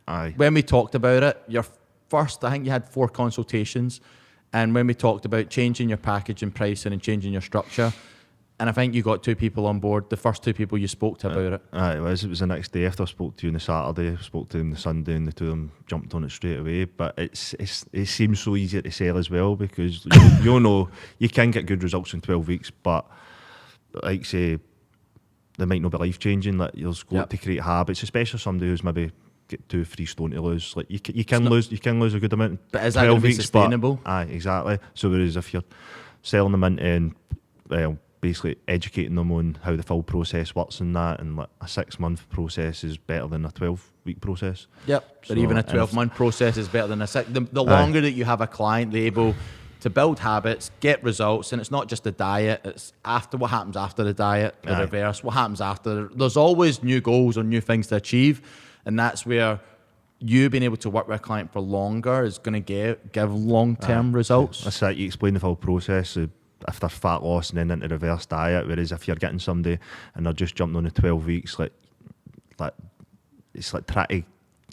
Aye. When we talked about it, your first, I think you had 4 consultations. And when we talked about changing your package and pricing and changing your structure, and I think you got 2 people on board, the first 2 people you spoke to about it. It was the next day after I spoke to you on the Saturday, I spoke to them the Sunday, and the 2 of them jumped on it straight away. But it seems so easier to sell as well, because you know, you can get good results in 12 weeks, but like say, they might not be life-changing. Like, you'll go to create habits, especially somebody who's maybe get 2-3 stone to lose. Like, you can lose a good amount. But is that going to be sustainable? Aye, exactly. So whereas if you're selling them into, and basically educating them on how the full process works and that, and like a 6-month process is better than a 12-week process. Yep, but even a 12-month process is better than a 6. The longer that you have a client, they're able to build habits, get results, and it's not just the diet, it's after what happens after the diet, the reverse, what happens after. There's always new goals or new things to achieve, and that's where you being able to work with a client for longer is going to give long-term results. That's it, you explain the full process, if they're fat loss and then into reverse diet, whereas if you're getting somebody and they're just jumping on the 12 weeks, like it's like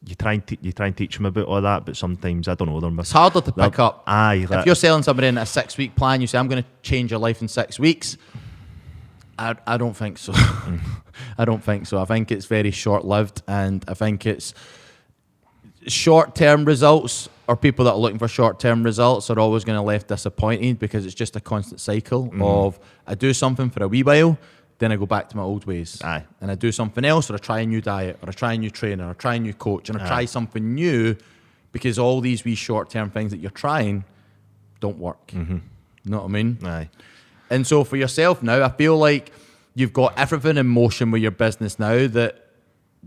you try and teach them about all that, but sometimes, I don't know, it's harder to pick up. Aye, if you're selling somebody in a 6-week plan, you say, I'm going to change your life in 6 weeks. I don't think so. I don't think so. I think it's very short-lived, and I think it's short-term results, or people that are looking for short-term results are always going to be left disappointed, because it's just a constant cycle of, I do something for a wee while, then I go back to my old ways. Aye. And I do something else, or I try a new diet, or I try a new trainer, or I try a new coach, and I try something new, because all these wee short-term things that you're trying don't work. You know what I mean? Aye. And so for yourself now, I feel like you've got everything in motion with your business now, that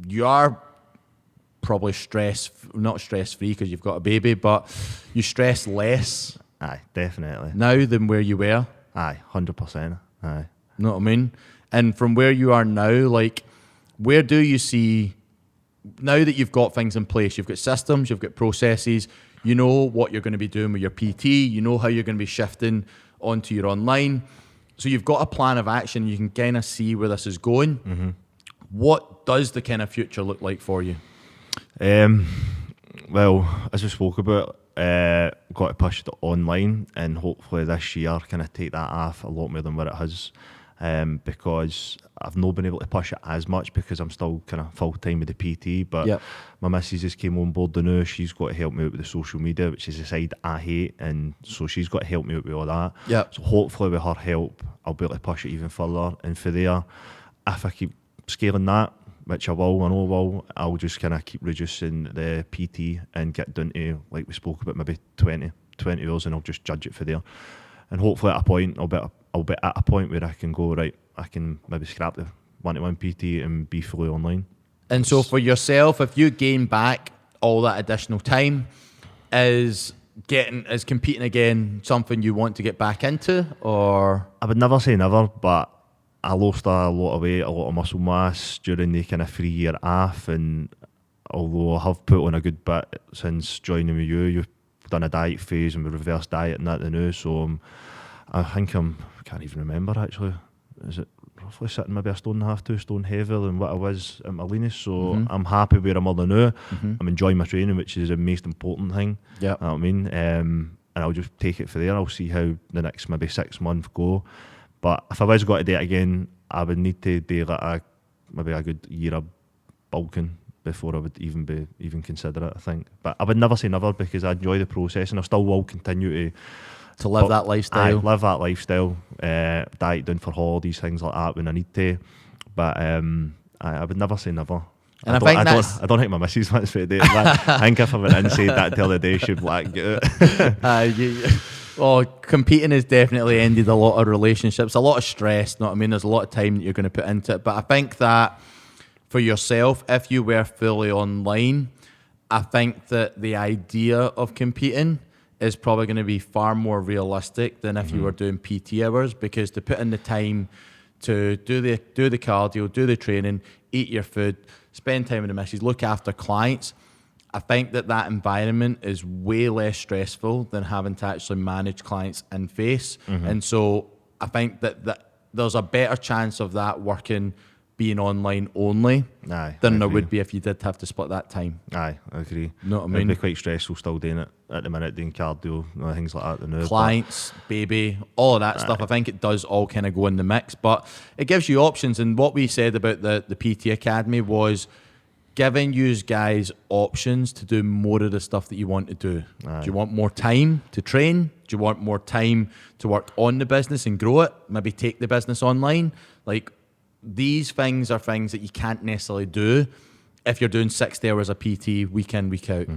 you are probably not stress-free because you've got a baby, but you stress less. Aye, definitely. Now than where you were. Aye, 100%. Aye. You know what I mean? And from where you are now, like, where do you see, now that you've got things in place, you've got systems, you've got processes, you know what you're going to be doing with your PT, you know how you're going to be shifting onto your online. So you've got a plan of action, you can kind of see where this is going. What does the kind of future look like for you? Well, as we spoke about, got to push it online, and hopefully this year kind of take that off a lot more than what it has, because I've not been able to push it as much because I'm still kind of full time with the PT. But my missus just came on board the now. She's got to help me out with the social media, which is a side I hate, and so she's got to help me out with all that. So hopefully with her help, I'll be able to push it even further. And for there, if I keep scaling that, which I know I will, I'll just kind of keep reducing the PT and get down to, like we spoke about, maybe 20 hours, and I'll just judge it for there. And hopefully at a point, I'll be at a point where I can go, right, I can maybe scrap the one-to-one PT and be fully online. And so for yourself, if you gain back all that additional time, is competing again something you want to get back into? Or I would never say never, but I lost a lot of weight, a lot of muscle mass during the kind of 3 year off, and although I have put on a good bit since joining with you, you've done a diet phase and we reverse diet and that now, so I think I can't even remember actually, is it roughly sitting maybe 1.5 stone, 2 stone heavier than what I was at my leanest, so I'm happy where I'm at now. I'm enjoying my training, which is the most important thing. You know what I mean? And I'll just take it for there. I'll see how the next maybe 6 months go. But if I was got to do it again, I would need to do like maybe a good year of bulking before I would even consider it, I think. But I would never say never, because I enjoy the process, and I still will continue to live that lifestyle. Live that lifestyle, diet down for holidays, things like that when I need to. But I would never say never. And I don't think my missus wants me to do it. I think if I went in and said that the other day, she'd black get it. Well, competing has definitely ended a lot of relationships, a lot of stress, know what I mean? There's a lot of time that you're going to put into it. But I think that for yourself, if you were fully online, I think that the idea of competing is probably going to be far more realistic than if you were doing PT hours, because to put in the time to do the cardio, do the training, eat your food, spend time with the missus, look after clients, I think that environment is way less stressful than having to actually manage clients in face. And so I think that there's a better chance of that working being online only than there would be if you did have to split that time. I agree. Know what I mean? It'd be quite stressful still doing it at the minute, doing cardio, things like that. Clients, baby, all of that stuff. I think it does all kind of go in the mix, but it gives you options. And what we said about the PT Academy was giving you guys options to do more of the stuff that you want to do. Do you want more time to train? Do you want more time to work on the business and grow it? Maybe take the business online? Like, these things are things that you can't necessarily do if you're doing 60 hours of PT week in, week out.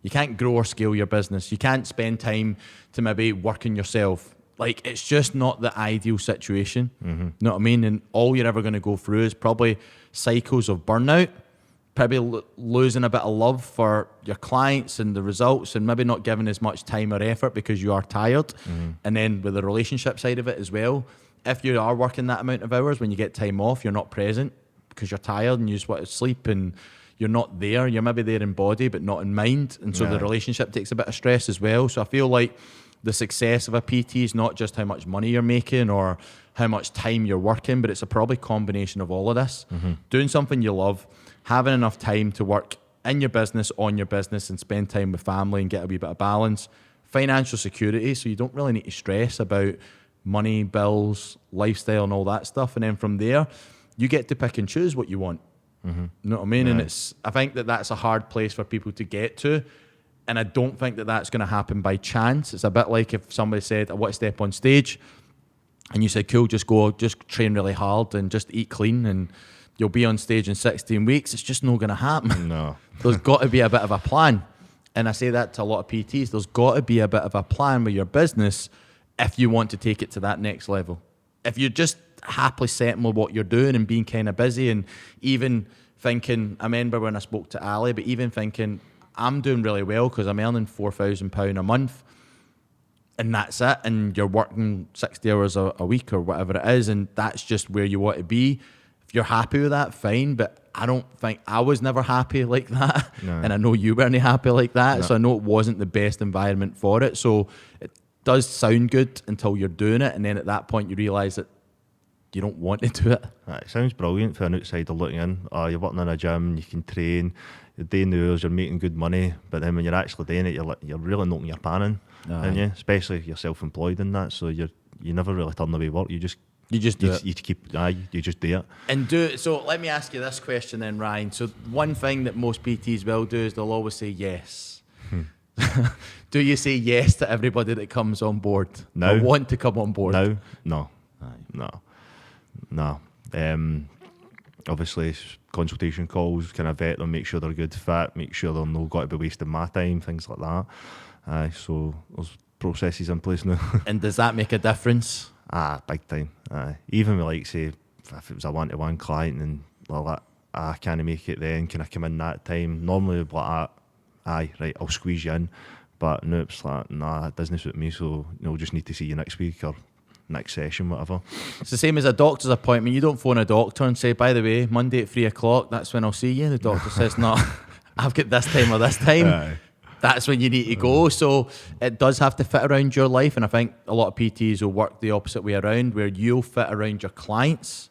You can't grow or scale your business. You can't spend time to maybe work on yourself. Like, it's just not the ideal situation. Know what I mean? And all you're ever going to go through is probably cycles of burnout, probably losing a bit of love for your clients and the results, and maybe not giving as much time or effort because you are tired. And then with the relationship side of it as well, if you are working that amount of hours, when you get time off, you're not present because you're tired and you just want to sleep, and you're not there. You're maybe there in body but not in mind, and so the relationship takes a bit of stress as well. So I feel like the success of a PT is not just how much money you're making or how much time you're working, but it's a probably combination of all of this. Doing something you love, having enough time to work in your business, on your business, and spend time with family and get a wee bit of balance. Financial security, so you don't really need to stress about money, bills, lifestyle, and all that stuff. And then from there, you get to pick and choose what you want. You know what I mean? And I think that's a hard place for people to get to. And I don't think that that's going to happen by chance. It's a bit like if somebody said, I want to step on stage, and you said, cool, just train really hard and just eat clean, and you'll be on stage in 16 weeks. It's just not going to happen. No. There's got to be a bit of a plan. And I say that to a lot of PTs. There's got to be a bit of a plan with your business if you want to take it to that next level. If you're just happily setting with what you're doing and being kind of busy, and even thinking, I remember when I spoke to Ali, but even thinking, I'm doing really well because I'm earning £4,000 a month, and that's it, and you're working 60 hours a week or whatever it is, and that's just where you want to be. If you're happy with that, fine, but I don't think, I was never happy like that, and I know you weren't happy like that, so I know it wasn't the best environment for it. So it does sound good until you're doing it, and then at that point you realise that you don't want to do it. It sounds brilliant for an outsider looking in. You're working in a gym, you can train, you're doing the hours, you're making good money, but then when you're actually doing it, you're really knocking your pan in, aren't you? Especially if you're self-employed in that, so you never really turn away work. You just do it. You just do it. And so let me ask you this question then, Ryan. So one thing that most PTs will do is they'll always say yes. Do you say yes to everybody that comes on board? No. Or want to come on board? No. Obviously, consultation calls, kind of vet them, make sure they're good fit, make sure they're not got to be wasting my time, things like that. So there's processes in place now. And does that make a difference? Big time. Even with, like, say, if it was a one-to-one client and I can't make it then, can I come in that time? Normally, like, right, I'll squeeze you in. But no, it's like, nah, that doesn't suit me, so we'll just need to see you next week or next session, whatever. It's the same as a doctor's appointment. You don't phone a doctor and say, by the way, Monday at 3 o'clock, that's when I'll see you. The doctor says, no, I've got this time or this time. That's when you need to go. So it does have to fit around your life. And I think a lot of PTs will work the opposite way around, where you'll fit around your clients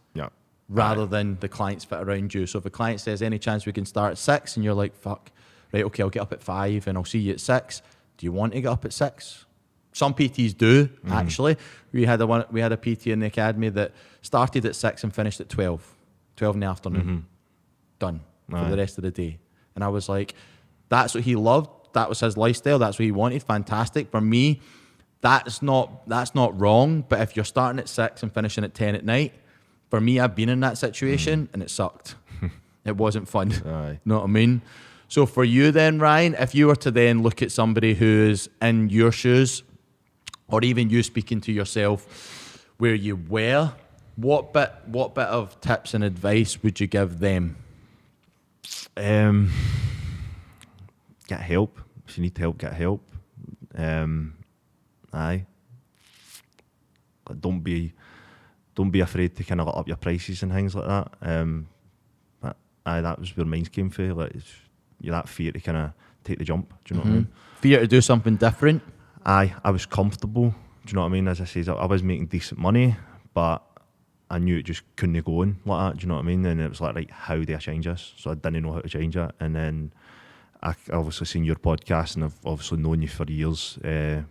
rather than the clients fit around you. So if a client says, any chance we can start at 6, and you're like, fuck, right, okay, I'll get up at 5 and I'll see you at 6. Do you want to get up at 6? Some PTs do, actually. We had a PT in the academy that started at 6 and finished at 12 in the afternoon. Done for the rest of the day. And I was like, that's what he loved. That was his lifestyle. That's what he wanted. Fantastic. For me, that's not wrong. But if you're starting at 6 and finishing at 10 at night, for me, I've been in that situation and it sucked. It wasn't fun. You know what I mean? So for you then, Ryan, if you were to then look at somebody who's in your shoes, or even you speaking to yourself where you were, what bit of tips and advice would you give them? Get help. If you need help, get help. Don't be afraid to kind of up your prices and things like that. That was where mine came from. Like, you're that fear to kind of take the jump. Do you know what I mean? Fear to do something different. I was comfortable. Do you know what I mean? As I say, I was making decent money, but I knew it just couldn't go on like that. Do you know what I mean? And it was like, right, how do I change this? So I didn't know how to change it. And then I obviously seen your podcast, and I've obviously known you for years and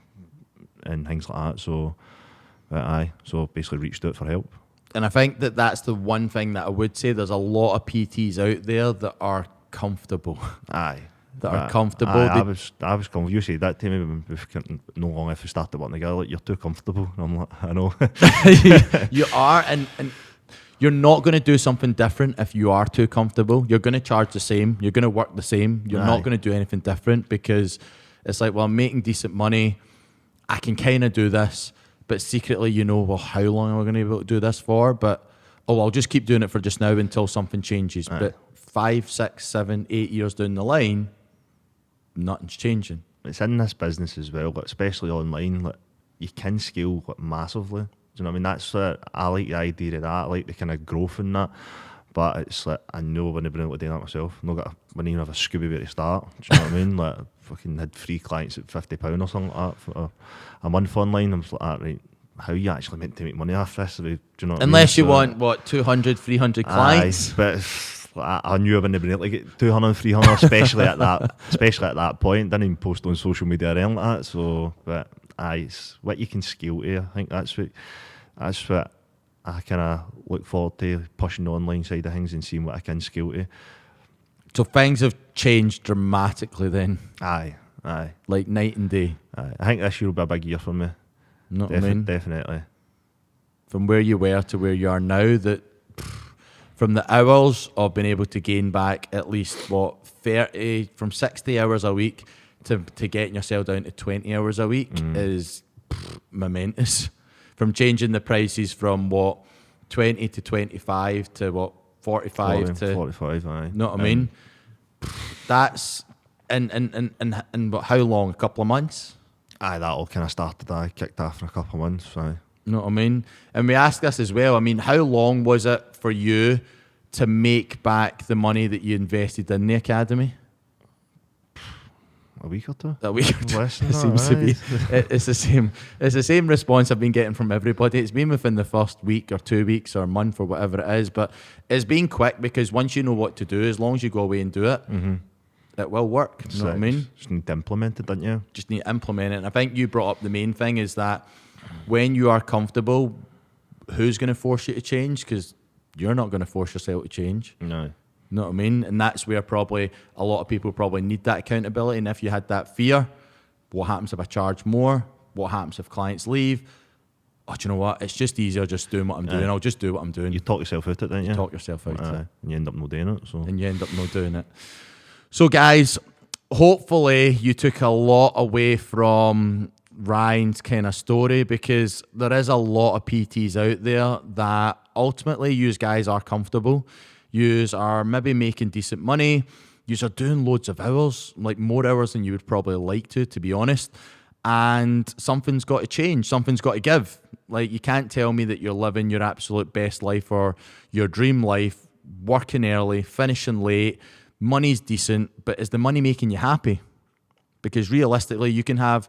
things like that. So basically reached out for help. And I think that's the one thing that I would say. There's a lot of PTs out there that are comfortable. Are comfortable. I was comfortable. You said that to me no long if we started working together. Like, you're too comfortable. And I'm like, I know. You are, and you're not going to do something different if you are too comfortable. You're going to charge the same. You're going to work the same. You're not going to do anything different, because it's like, well, I'm making decent money. I can kind of do this, but secretly, well, how long am I going to be able to do this for? But I'll just keep doing it for just now until something changes. But 5, 6, 7, 8 years down the line, nothing's changing. It's in this business as well, but especially online, like, you can scale massively. Do you know what I mean? That's I like the idea of that. I like the kind of growth in that. But it's like, I know I wouldn't have been able to do that myself. I wouldn't even have a Scooby where to start. Do you know what I mean? Like, I fucking had 3 clients at £50 or something like that for a month online. I'm just like, right, how are you actually meant to make money off this? Do you know what Unless I mean? you want, 200, 300 clients? But I knew I wouldn't have been able to get 200, 300, especially at that point. Didn't even post on social media or anything like that. So, but it's what you can scale to. I think that's what I kind of look forward to, pushing the online side of things and seeing what I can scale to. So things have changed dramatically then? Aye. Like night and day? Aye. I think this year will be a big year for me. Know what I mean? Definitely. From where you were to where you are now, from the hours of being able to gain back at least, 30, from 60 hours a week to getting yourself down to 20 hours a week is momentous. From changing the prices from 20 to 25 to 45 to 45, aye. Know what I mean? That's in how long? A couple of months? Aye, that all kind of started. I kicked off for a couple of months. Aye. Know what I mean? And we asked this as well. I mean, how long was it for you to make back the money that you invested in the academy? A week or two. A week or two. Less It than seems that, to be. It's the same. It's the same response I've been getting from everybody. It's been within the first week or 2 weeks or a month or whatever it is, but it's been quick because once you know what to do, as long as you go away and do it, it will work. You know what I mean? Just need to implement it, don't you? Just need to implement it. And I think you brought up the main thing is that when you are comfortable, who's going to force you to change? Because you're not going to force yourself to change. No. You know what I mean? And that's where probably a lot of people probably need that accountability. And if you had that fear, what happens if I charge more? What happens if clients leave? Oh, do you know what? It's just easier just doing what I'm doing. I'll just do what I'm doing. You talk yourself out of it, don't you? Talk yourself out of it. And you end up not doing it. And you end up not doing it. So guys, hopefully you took a lot away from Ryan's kind of story, because there is a lot of PTs out there that ultimately you guys are comfortable. You are maybe making decent money. You are doing loads of hours, like more hours than you would probably like to be honest. And something's got to change. Something's got to give. Like, you can't tell me that you're living your absolute best life or your dream life, working early, finishing late, money's decent, but is the money making you happy? Because realistically, you can have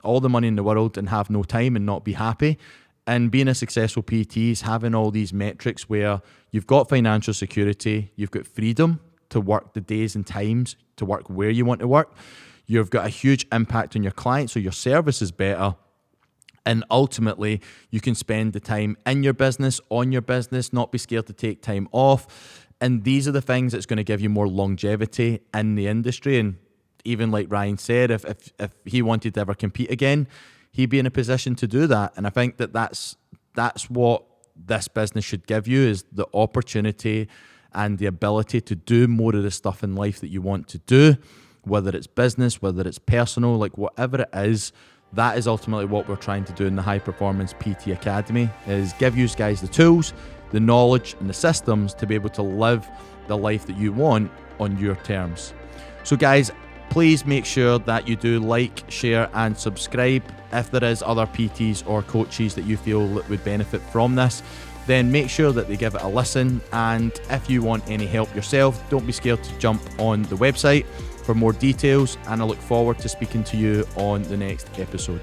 all the money in the world and have no time and not be happy. And being a successful PT is having all these metrics where you've got financial security, you've got freedom to work the days and times, to work where you want to work. You've got a huge impact on your clients, so your service is better. And ultimately, you can spend the time in your business, on your business, not be scared to take time off. And these are the things that's going to give you more longevity in the industry. And even like Ryan said, if he wanted to ever compete again, he'd be in a position to do that. And I think that's what this business should give you, is the opportunity and the ability to do more of the stuff in life that you want to do, whether it's business, whether it's personal, like whatever it is. That is ultimately what we're trying to do in the High Performance PT Academy, is give you guys the tools, the knowledge and the systems to be able to live the life that you want on your terms. So guys, please make sure that you do like, share and subscribe. If there is other PTs or coaches that you feel that would benefit from this, then make sure that they give it a listen. And if you want any help yourself, don't be scared to jump on the website for more details, and I look forward to speaking to you on the next episode.